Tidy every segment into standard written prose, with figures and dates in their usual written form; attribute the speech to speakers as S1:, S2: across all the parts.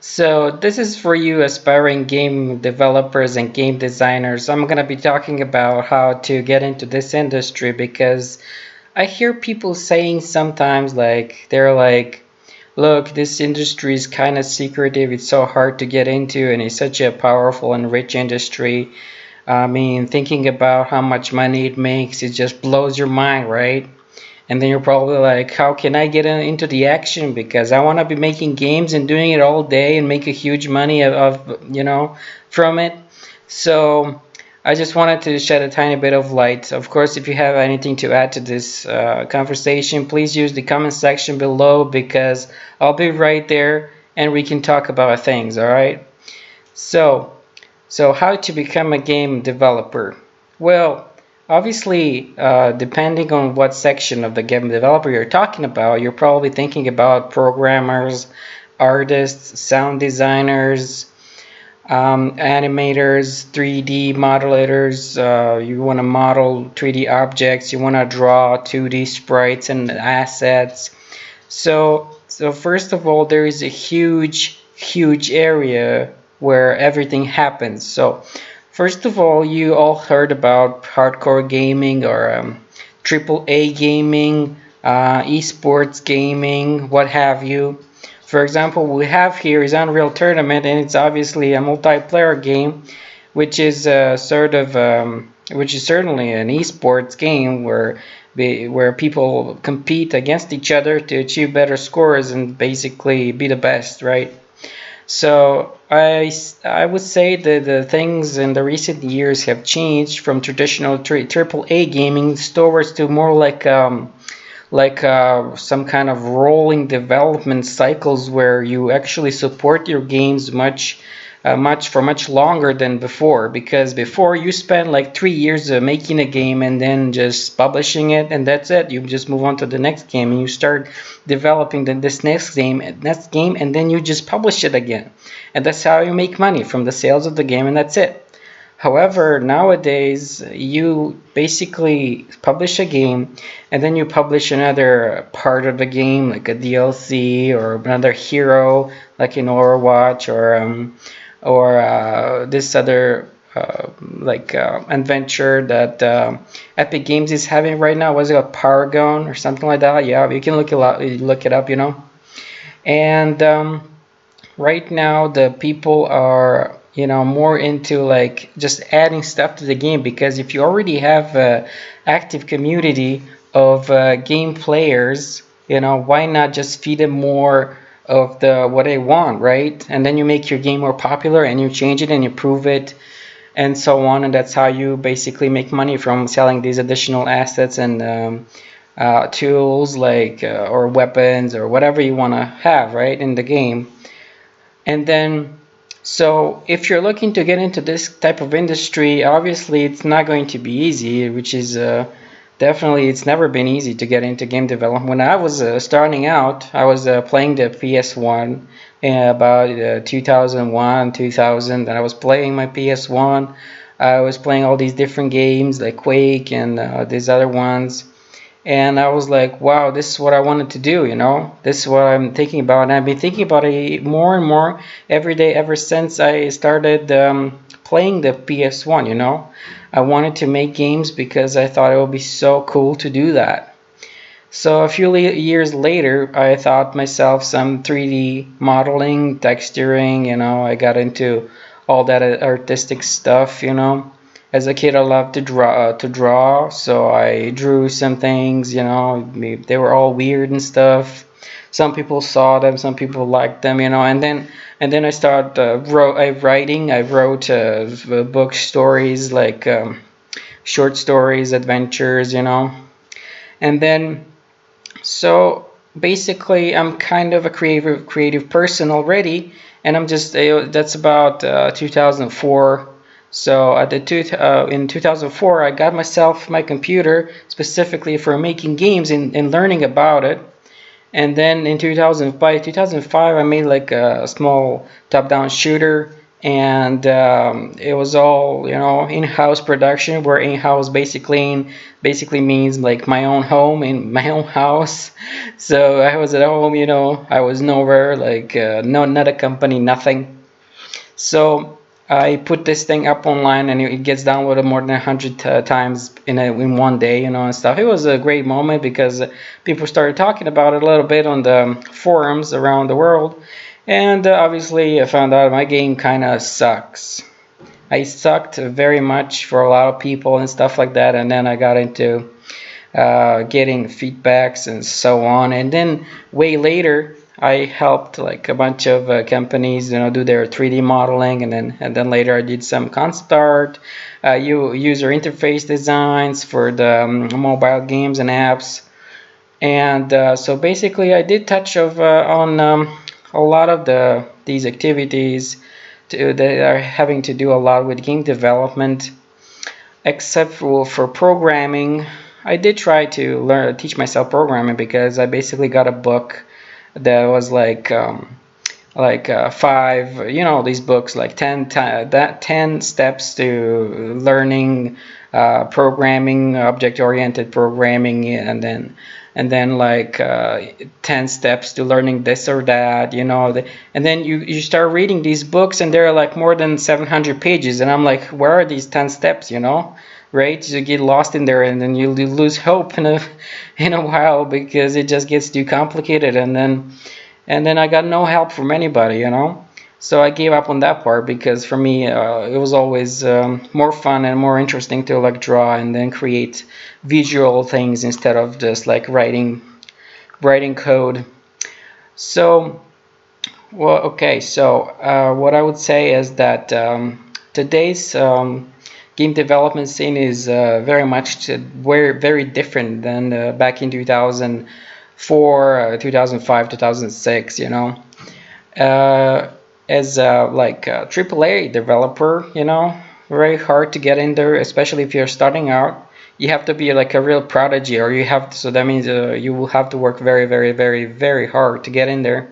S1: So this is for you aspiring game developers and game designers. I'm gonna be talking about how to get into this industry because I hear people saying sometimes like they're like, look, this industry is kind of secretive. It's so hard to get into, and it's such a powerful and rich industry. I mean, thinking about how much money it makes, it just blows your mind, right? And then you're probably like, how can I get into the action? Because I want to be making games and doing it all day and make a huge money from it. So I just wanted to shed a tiny bit of light. Of course, if you have anything to add to this conversation, please use the comment section below because I'll be right there and we can talk about things, all right? So, so how to become a game developer? Well, obviously, depending on what section of the game developer you're talking about, you're probably thinking about programmers, artists, sound designers, animators, 3D modelators. You want to model 3D objects. You want to draw 2D sprites and assets. So first of all, there is a huge area where everything happens. So first of all, you all heard about hardcore gaming or triple A gaming, esports gaming, what have you. For example, we have here is Unreal Tournament, and it's obviously a multiplayer game, which is which is certainly an esports game where people compete against each other to achieve better scores and basically be the best, right? So I would say that the things in the recent years have changed from traditional triple A gaming towards to more like some kind of rolling development cycles where you actually support your games much longer than before, because before you spend like 3 years making a game and then just publishing it and that's it. You just move on to the next game and you start developing this next game and then you just publish it again, and that's how you make money from the sales of the game, and that's it. However, nowadays you basically publish a game and then you publish another part of the game, like a DLC or another hero, like in Overwatch or this other adventure that Epic Games is having right now. Was it a Paragon or something like that? Yeah, you can look it up, And right now the people are more into like just adding stuff to the game, because if you already have a active community of game players, why not just feed them more of the what they want, right? And then you make your game more popular and you change it and improve it and so on, and that's how you basically make money from selling these additional assets and tools like or weapons or whatever you want to have right in the game. And then, so if you're looking to get into this type of industry, obviously it's not going to be easy, which is definitely, it's never been easy to get into game development. When I was starting out, I was playing the PS1 about 2001, 2000, and I was playing my PS1. I was playing all these different games like Quake and these other ones. And I was like, wow, this is what I wanted to do, This is what I'm thinking about. And I've been thinking about it more and more every day ever since I started playing the PS1, I wanted to make games because I thought it would be so cool to do that. So a few years later, I thought myself some 3D modeling, texturing, I got into all that artistic stuff, As a kid, I loved to draw, so I drew some things, they were all weird and stuff. Some people saw them, some people liked them, and then I started writing. I wrote book stories like short stories, adventures, and then so basically I'm kind of a creative person already, and I'm just that's about 2004. So in 2004, I got myself my computer specifically for making games and learning about it. And then in 2005, I made like a small top-down shooter, and it was all, you know, in-house production. Where in-house basically means like my own home in my own house. So I was at home, you know, I was nowhere, like no, not a company, nothing. So I put this thing up online, and it gets downloaded more than 100 times in one day, you know, and stuff. It was a great moment because people started talking about it a little bit on the forums around the world, and obviously I found out my game kind of sucks. I sucked very much for a lot of people and stuff like that, and then I got into getting feedbacks and so on. And then way later, I helped like a bunch of companies, you know, do their 3D modeling, and then later I did some concept art, user interface designs for the mobile games and apps. And so basically, I did touch on a lot of these activities that are having to do a lot with game development, except for programming. I did try to teach myself programming because I basically got a book that was like five, you know, these books like 10 steps to learning programming, object-oriented programming, and then like 10 steps to learning this or that, you know. And then you start reading these books, and there are like more than 700 pages, and I'm like, where are these 10 steps, you know? Right? You get lost in there, and then you lose hope in a while because it just gets too complicated, and then I got no help from anybody, you know. So I gave up on that part because for me it was always more fun and more interesting to like draw and then create visual things instead of just like writing code. So well, okay. So what I would say is that today's game development scene is very much very different than back in 2004, 2005, 2006. You know, as like a AAA developer, you know, very hard to get in there, especially if you're starting out. You have to be like a real prodigy, or you have to, so that means you will have to work very, very, very, very hard to get in there.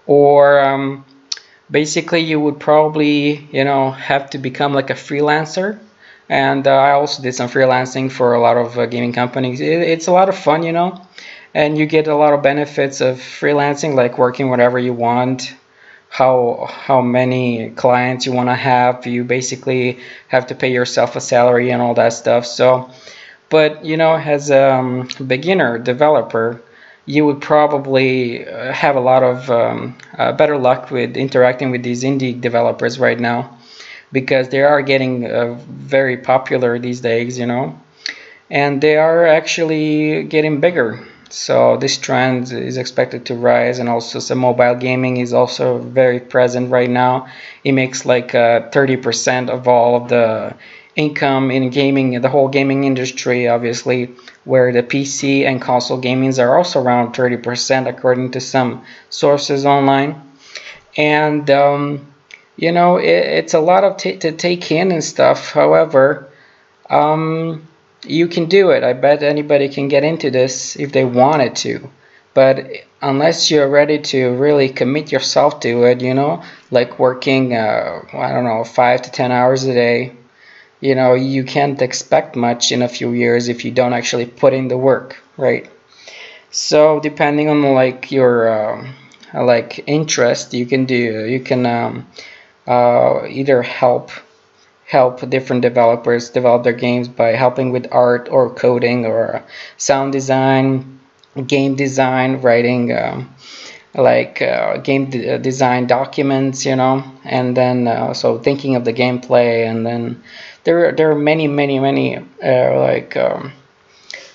S1: Or basically you would probably, you know, have to become like a freelancer. And I also did some freelancing for a lot of gaming companies. It's a lot of fun, you know, and you get a lot of benefits of freelancing, like working whatever you want, how many clients you want to have. You basically have to pay yourself a salary and all that stuff. So, but you know, as a beginner developer, you would probably have a lot of better luck with interacting with these indie developers right now, because they are getting very popular these days, you know, and they are actually getting bigger. So this trend is expected to rise, and also some mobile gaming is also very present right now. It makes like 30% of all of the income in gaming, the whole gaming industry, obviously, where the PC and console gamings are also around 30% according to some sources online. And you know, it's a lot of to take in and stuff. However, you can do it. I bet anybody can get into this if they wanted to. But unless you're ready to really commit yourself to it, you know, like working, I don't know, 5 to 10 hours a day, you know, you can't expect much in a few years if you don't actually put in the work, right? So depending on like your like interest, you can either help different developers develop their games by helping with art or coding or sound design, game design, writing like design documents, you know, and then so thinking of the gameplay, and then there are many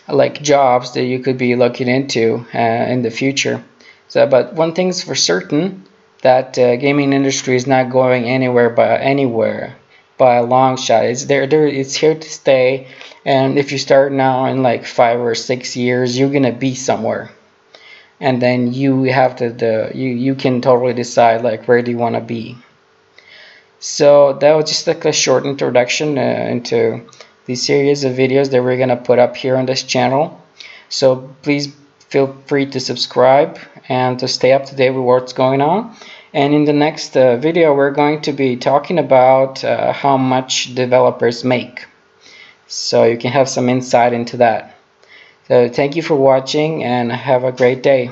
S1: like jobs that you could be looking into in the future. So, but one thing's for certain, that gaming industry is not going anywhere by a long shot. It's there. It's here to stay. And if you start now, in like 5 or 6 years, you're gonna be somewhere. And then you have you can totally decide like where do you want to be. So that was just like a short introduction into the series of videos that we're gonna put up here on this channel. So please feel free to subscribe and to stay up to date with what's going on. And in the next video, we're going to be talking about how much developers make, so you can have some insight into that. So thank you for watching and have a great day.